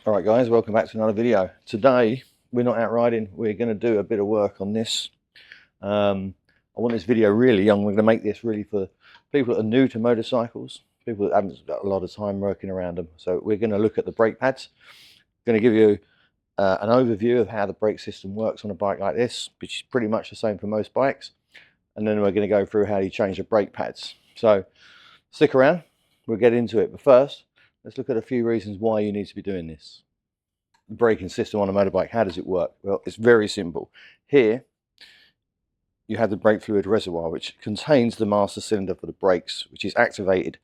Alright guys, welcome back to another video. Today we're not out riding, we're going to do a bit of work on this. I want this video really young. We're going to make this really for people that are new to motorcycles, people that haven't got a lot of time working around them. So we're going to look at the brake pads. I'm going to give you an overview of how the brake system works on a bike like this, which is pretty much the same for most bikes. And then we're going to go through how you change the brake pads. So stick around, we'll get into it. But first, let's look at a few reasons why you need to be doing this. The braking system on a motorbike, how does it work? Well, it's very simple. Here, you have the brake fluid reservoir, which contains the master cylinder for the brakes, which is activated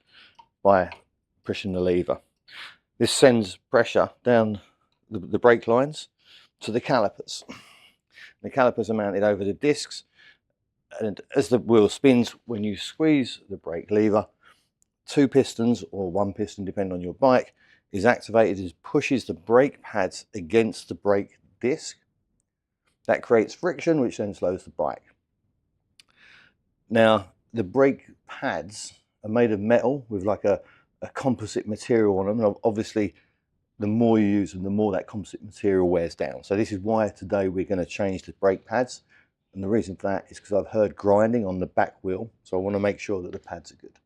by pushing the lever. This sends pressure down the brake lines to the calipers. The calipers are mounted over the discs, and as the wheel spins, when you squeeze the brake lever, two pistons or one piston, depending on your bike, is activated and pushes the brake pads against the brake disc. That creates friction, which then slows the bike. Now, the brake pads are made of metal with like a composite material on them. And obviously, the more you use them, the more that composite material wears down. So this is why today we're going to change the brake pads. And the reason for that is because I've heard grinding on the back wheel. So I want to make sure that the pads are good.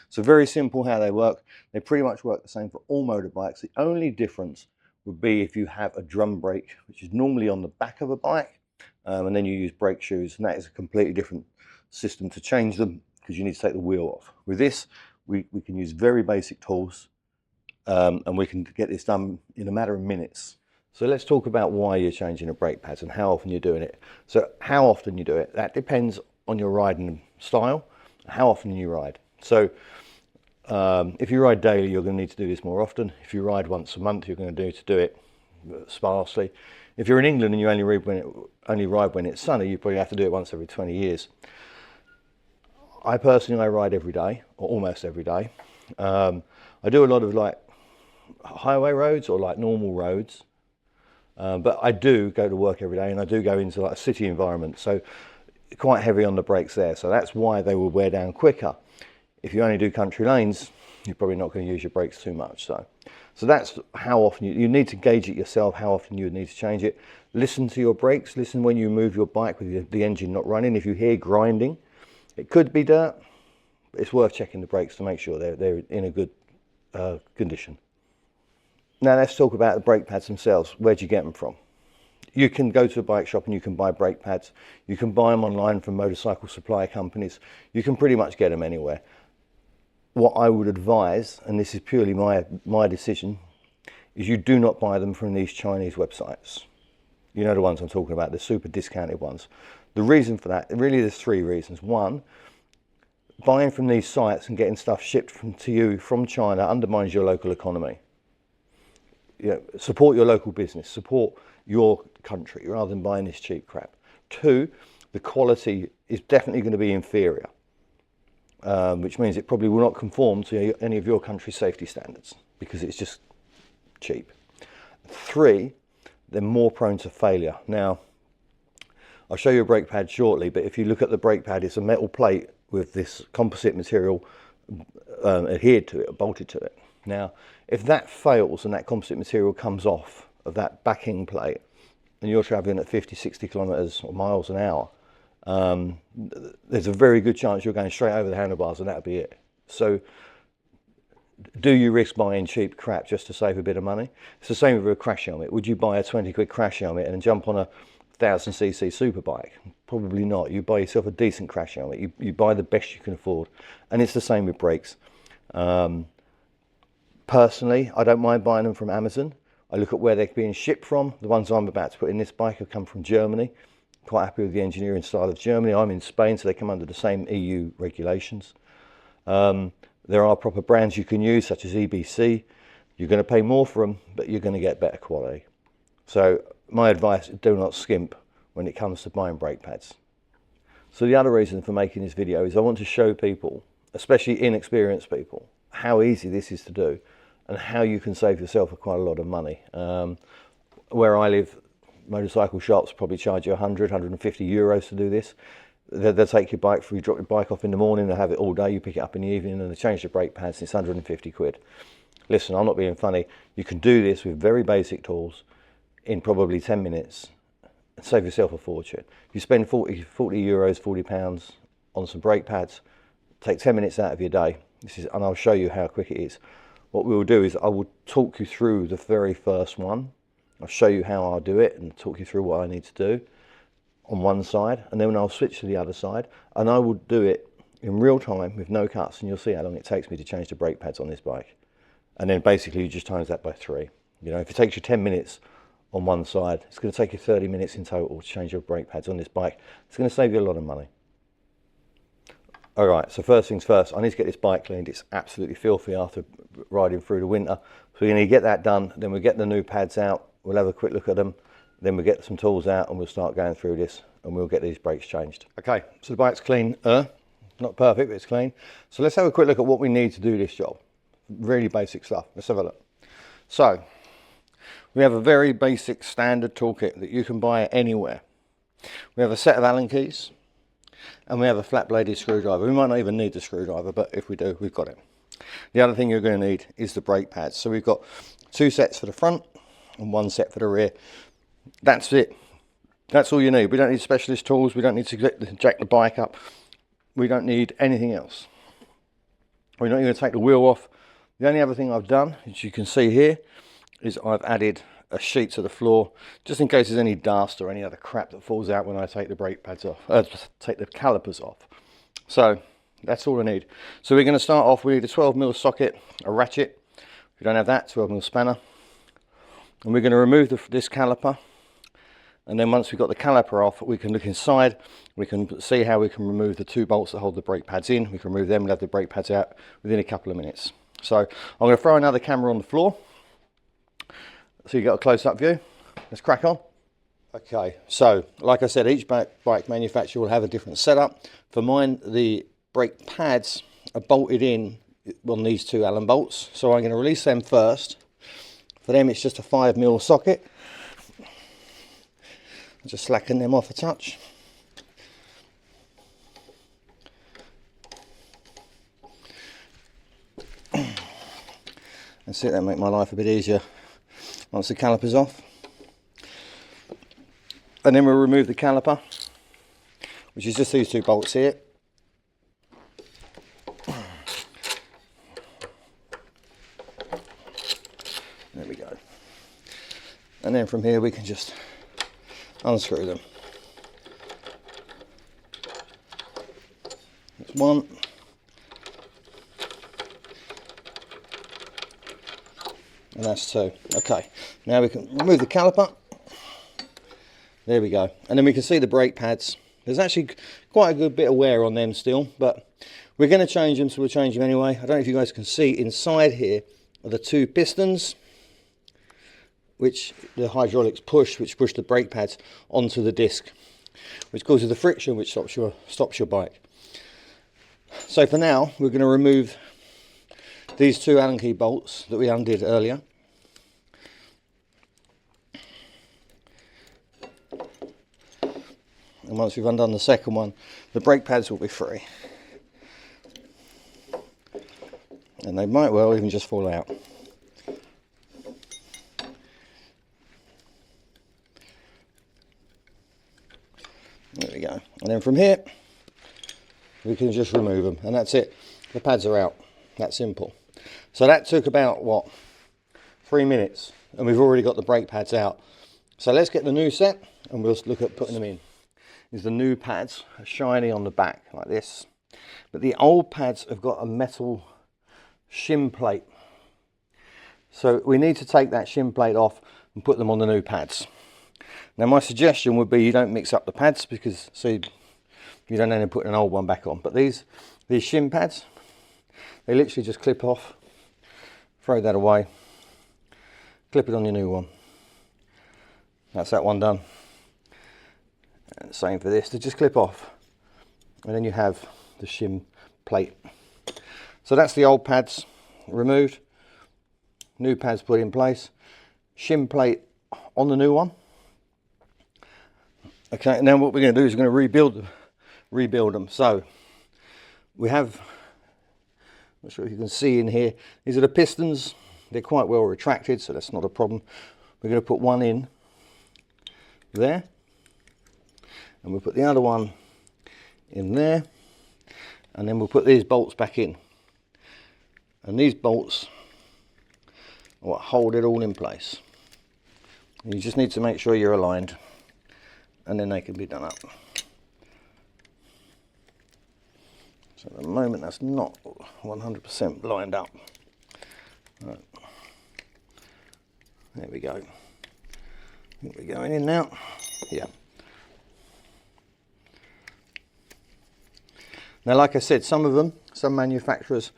So very simple how they work. They pretty much work the same for all motorbikes. The only difference would be if you have a drum brake, which is normally on the back of a bike, and then you use brake shoes, and that is a completely different system to change them because you need to take the wheel off. With this, we can use very basic tools, and we can get this done in a matter of minutes. So let's talk about why you're changing the brake pads and how often you're doing it. So how often you do it, that depends on your riding style, how often you ride. So if you ride daily, you're going to need to do this more often. If you ride once a month, you're going to do it sparsely. If you're in England and you only ride when it's sunny, you probably have to do it once every 20 years. I personally ride every day, or almost every day. I do a lot of like highway roads or like normal roads, but I do go to work every day, and I do go into like a city environment, so quite heavy on the brakes there. So that's why they will wear down quicker. If you only do country lanes, you're probably not going to use your brakes too much. So that's how often you need to gauge it yourself, how often you would need to change it. Listen to your brakes. Listen when you move your bike with the engine not running. If you hear grinding, it could be dirt, but it's worth checking the brakes to make sure they're in a good condition. Now let's talk about the brake pads themselves. Where do you get them from? You can go to a bike shop and you can buy brake pads. You can buy them online from motorcycle supply companies. You can pretty much get them anywhere. What I would advise, and this is purely my decision, is you do not buy them from these Chinese websites. You know the ones I'm talking about, the super discounted ones. The reason for that, really there's three reasons. One, buying from these sites and getting stuff shipped to you from China undermines your local economy. You know, support your local business, support your country rather than buying this cheap crap. Two, the quality is definitely going to be inferior. Which means it probably will not conform to any of your country's safety standards because it's just cheap. Three, they're more prone to failure. Now, I'll show you a brake pad shortly, but if you look at the brake pad, it's a metal plate with this composite material adhered to it, bolted to it. Now, if that fails and that composite material comes off of that backing plate and you're traveling at 50, 60 kilometers or miles an hour, there's a very good chance you're going straight over the handlebars and that'll be it. So do you risk buying cheap crap just to save a bit of money? It's the same with a crash helmet. Would you buy a 20 quid crash helmet and jump on a 1000cc superbike? Probably not. You buy yourself a decent crash helmet. You buy the best you can afford. And it's the same with brakes. Personally, I don't mind buying them from Amazon. I look at where they're being shipped from. The ones I'm about to put in this bike have come from Germany. Quite happy with the engineering style of Germany. I'm in Spain, so they come under the same EU regulations. There are proper brands you can use, such as EBC. You're going to pay more for them, but you're going to get better quality. So my advice, do not skimp when it comes to buying brake pads. So the other reason for making this video is I want to show people, especially inexperienced people, how easy this is to do and how you can save yourself quite a lot of money. Where I live, motorcycle shops probably charge you 100, 150 euros to do this. They'll take your bike, you drop your bike off in the morning, they'll have it all day, you pick it up in the evening and they change the brake pads, and it's 150 quid. listen, I'm not being funny. You can do this with very basic tools in probably 10 minutes and save yourself a fortune. You spend 40 euros, 40 pounds on some brake pads, take 10 minutes out of your day. And I'll show you how quick it is. What we will do is I will talk you through the very first one. I'll show you how I'll do it and talk you through what I need to do on one side, and then I'll switch to the other side, and I will do it in real time with no cuts, and you'll see how long it takes me to change the brake pads on this bike. And then basically you just times that by 3. You know, if it takes you 10 minutes on one side, it's going to take you 30 minutes in total to change your brake pads on this bike. It's going to save you a lot of money. All right, so first things first, I need to get this bike cleaned. It's absolutely filthy after riding through the winter. So we're going to get that done, then we'll get the new pads out, we'll have a quick look at them, then we'll get some tools out and we'll start going through this and we'll get these brakes changed. Okay, so the bike's clean, not perfect, but it's clean. So let's have a quick look at what we need to do this job. Really basic stuff, let's have a look. So, we have a very basic standard toolkit that you can buy anywhere. We have a set of Allen keys, and we have a flat bladed screwdriver. We might not even need the screwdriver, but if we do, we've got it. The other thing you're going to need is the brake pads. So we've got 2 sets for the front and 1 set for the rear. That's it. That's all you need. We don't need specialist tools. We don't need to jack the bike up. We don't need anything else. We're not going to take the wheel off. The only other thing I've done, as you can see here, is I've added a sheet to the floor, just in case there's any dust or any other crap that falls out when I take the brake pads off, take the calipers off. So that's all I need. So we're going to start off, we need a 12mm socket, a ratchet. If you don't have that, 12mm spanner. And we're going to remove this caliper. And then once we've got the caliper off, we can look inside. We can see how we can remove the 2 bolts that hold the brake pads in. We can remove them and have the brake pads out within a couple of minutes. So I'm going to throw another camera on the floor, so you got a close-up view. Let's crack on. Okay, so like I said, each bike manufacturer will have a different setup. For mine, the brake pads are bolted in on these 2 Allen bolts. So I'm going to release them first. For them, it's just a 5mm socket. Just slacken them off a touch. That's it, that'll make my life a bit easier once the caliper's off. And then we'll remove the caliper, which is just these 2 bolts here. There we go. And then from here we can just unscrew them. That's 1. And that's 2. Okay, now we can remove the caliper. There we go. And then we can see the brake pads. There's actually quite a good bit of wear on them still, but we're going to change them, so we'll change them anyway. I don't know if you guys can see inside here are the 2 pistons, which the hydraulics push, which push the brake pads onto the disc, which causes the friction, which stops your bike. So for now, we're going to remove these 2 Allen key bolts that we undid earlier. And once we've undone the second one, the brake pads will be free. And they might well even just fall out. There we go. And then from here, we can just remove them. And that's it. The pads are out. That's simple. So that took about, what, 3 minutes. And we've already got the brake pads out. So let's get the new set and we'll look at putting them in. Is the new pads are shiny on the back like this. But the old pads have got a metal shim plate. So we need to take that shim plate off and put them on the new pads. Now my suggestion would be you don't mix up the pads, because see, you don't end up putting an old one back on. But these shim pads, they literally just clip off, throw that away, clip it on your new one. That's that one done. And same for this, they just clip off. And then you have the shim plate. So that's the old pads removed, new pads put in place, shim plate on the new one. Okay, now what we're going to do is we're going to rebuild them. So we have, I'm not sure if you can see in here, these are the pistons They're quite well retracted, so that's not a problem. We're going to put one in there, and we'll put the other one in there, and then we'll put these bolts back in. And these bolts are what hold it all in place. You just need to make sure you're aligned, and then they can be done up. So at the moment that's not 100% lined up. Right. There we go. I think we're going in now. Yeah. Now, like I said, some manufacturers,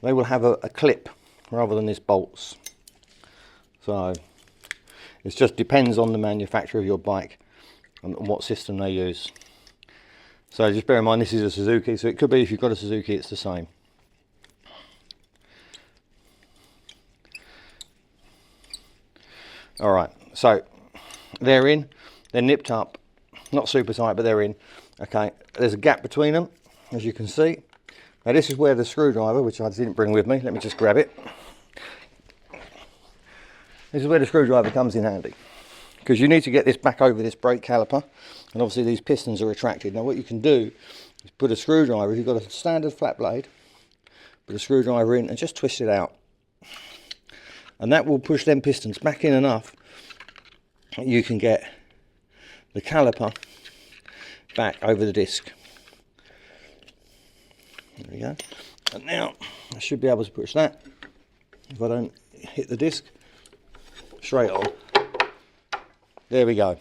they will have a clip rather than this bolts. So it just depends on the manufacturer of your bike and what system they use. So just bear in mind this is a Suzuki, so it could be if you've got a Suzuki it's the same. Alright, so they're in, they're nipped up, not super tight but they're in. Okay, there's a gap between them, as you can see. Now this is where the screwdriver, which I didn't bring with me, let me just grab it. This is where the screwdriver comes in handy, because you need to get this back over this brake caliper, and obviously these pistons are retracted. Now what you can do is put a screwdriver, if you've got a standard flat blade, put a screwdriver in and just twist it out. And that will push them pistons back in enough that you can get the caliper back over the disc. There we go. And now I should be able to push that, if I don't hit the disc, straight on. There we go.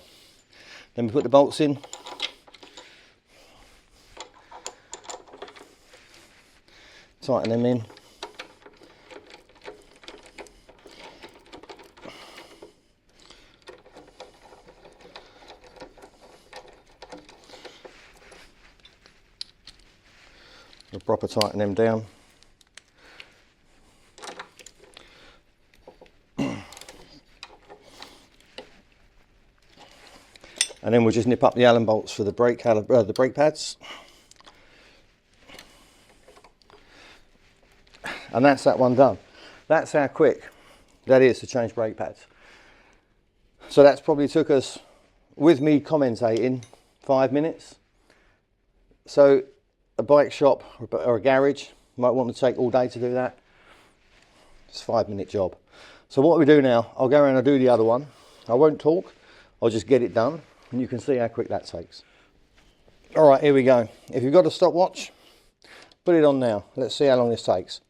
Then we put the bolts in. Tighten them in. We'll proper tighten them down. And then we'll just nip up the Allen bolts for the brake caliper, the brake pads. And that's that one done. That's how quick that is to change brake pads. So that's probably took us, with me commentating, 5 minutes. So a bike shop or a garage might want to take all day to do that. It's a 5-minute job. So what we do now, I'll go around and do the other one. I won't talk, I'll just get it done, and you can see how quick that takes. All right, here we go. If you've got a stopwatch, put it on now. Let's see how long this takes.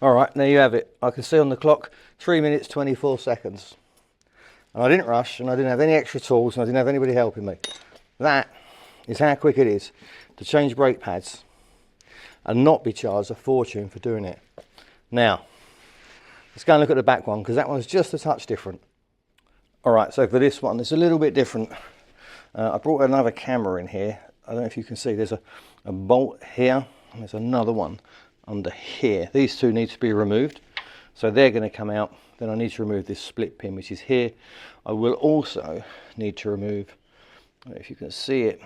All right, there you have it. I can see on the clock 3 minutes 24 seconds. And I didn't rush, and I didn't have any extra tools, and I didn't have anybody helping me. That is how quick it is to change brake pads and not be charged a fortune for doing it. Now, let's go and look at the back one, because that one's just a touch different. All right, so for this one, it's a little bit different. I brought another camera in here. I don't know if you can see, there's a bolt here, and there's another one under here. These two need to be removed, so they're going to come out. Then I need to remove this split pin, which is here. I will also need to remove, I don't know if you can see it,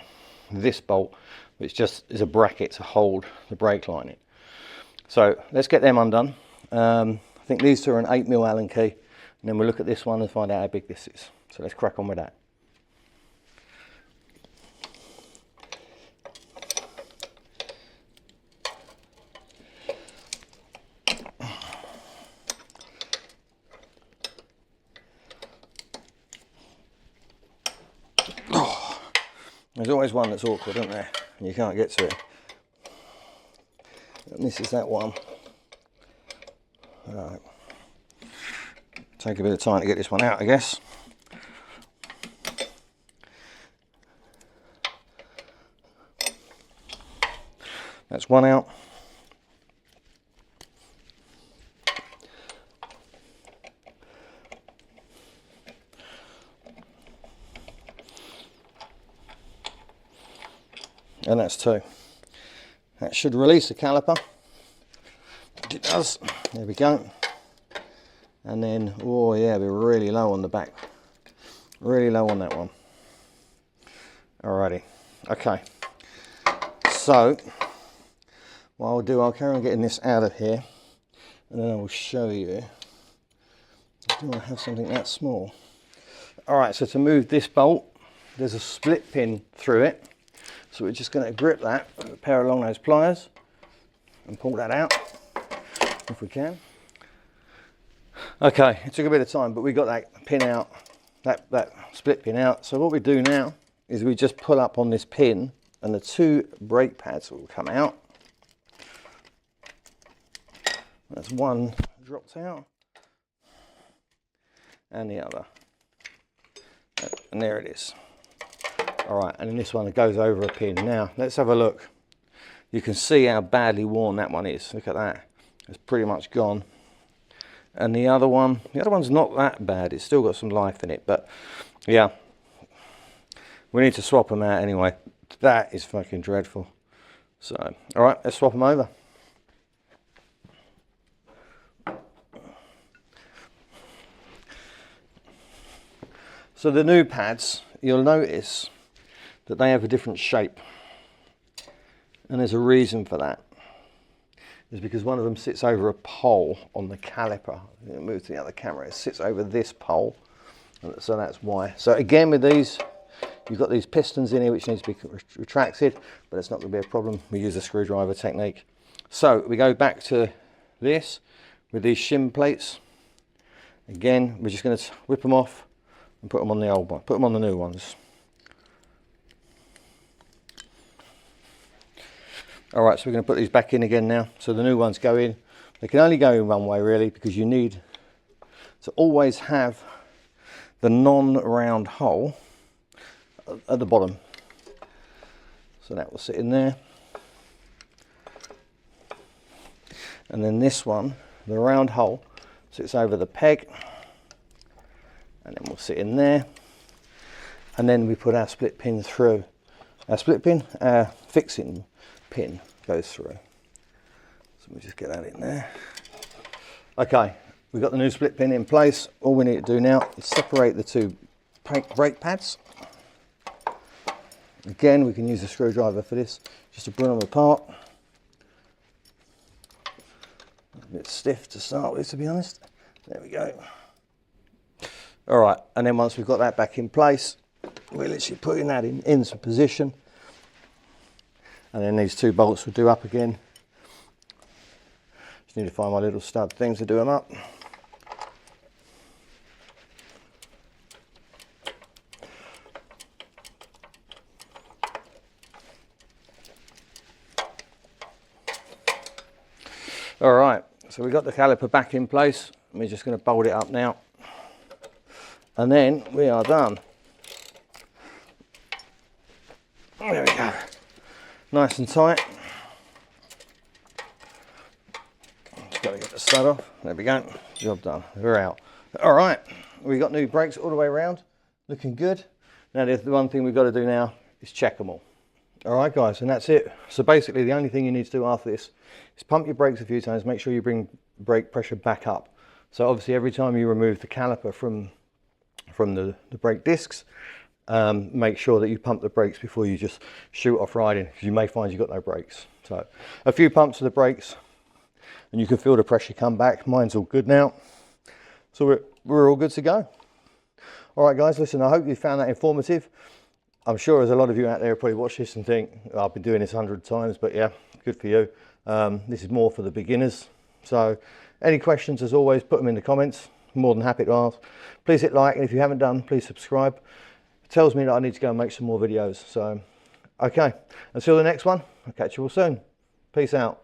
this bolt, which just is a bracket to hold the brake line in. So let's get them undone. I think these two are an 8mm Allen key, and then we'll look at this one and find out how big this is. So let's crack on with that. There's always one that's awkward, isn't there? And you can't get to it. And this is that one. Right. Take a bit of time to get this one out, I guess. That's one out. And that's two. That should release the caliper. It does. There we go. And then, oh yeah, we're really low on the back. Really low on that one. Alrighty. Okay. So, what I'll do, I'll carry on getting this out of here, and then I will show you. Do I have something that small? Alright, so to move this bolt, there's a split pin through it. So we're just going to grip that with a pair of long nose pliers and pull that out if we can. Okay, it took a bit of time, but we got that pin out, that split pin out. So what we do now is we just pull up on this pin, and the two brake pads will come out. That's one dropped out, and the other. And there it is. All right, and then this one goes over a pin. Now, let's have a look. You can see how badly worn that one is. Look at that. It's pretty much gone. And the other one's not that bad. It's still got some life in it, but yeah. We need to swap them out anyway. That is fucking dreadful. So, all right, let's swap them over. So the new pads, you'll notice that they have a different shape, and there's a reason for that. It's because one of them sits over a pole on the caliper. Move to the other camera. It sits over this pole, so that's why. So again, with these, you've got these pistons in here which needs to be retracted, but it's not going to be a problem. We use a screwdriver technique. So we go back to this with these shim plates. Again, we're just going to whip them off and put them on the old one. Put them on the new ones. All right, so we're going to put these back in again now. So the new ones go in. They can only go in one way really, because you need to always have the non-round hole at the bottom. So that will sit in there. And then this one, the round hole, sits over the peg. And then we'll sit in there. And then we put our split pin through. Our split pin, our fixing pin goes through. So we just get that in there. Okay, we've got the new split pin in place. All we need to do now is separate the two brake pads. Again, we can use a screwdriver for this, just to bring them apart. A bit stiff to start with, to be honest. There we go. All right, and then once we've got that back in place, we're literally putting that into position. And then these two bolts will do up again. Just need to find my little stud things to do them up. All right, So we've got the caliper back in place. We're just going to bolt it up now. And then we are done. There we go. Nice and tight. Just got to get the stud off. There we go. Job done. We're out. All right. We've got new brakes all the way around. Looking good. Now the one thing we've got to do now is check them all. All right, guys, and that's it. So basically, the only thing you need to do after this is pump your brakes a few times. Make sure you bring brake pressure back up. So obviously, every time you remove the caliper from the brake discs, make sure that you pump the brakes before you just shoot off riding, because you may find you've got no brakes. So a few pumps of the brakes and you can feel the pressure come back. Mine's all good now, so we're all good to go. All right, guys, listen, I hope you found that informative. I'm sure there's a lot of you out there who probably watch this and think, oh, I've been doing this 100 times, but yeah, good for you. This is more for the beginners. So any questions, as always, put them in the comments. More than happy to ask. Please hit like, and if you haven't done, please subscribe. It tells me that I need to go and make some more videos. So, okay, until the next one, I'll catch you all soon. Peace out.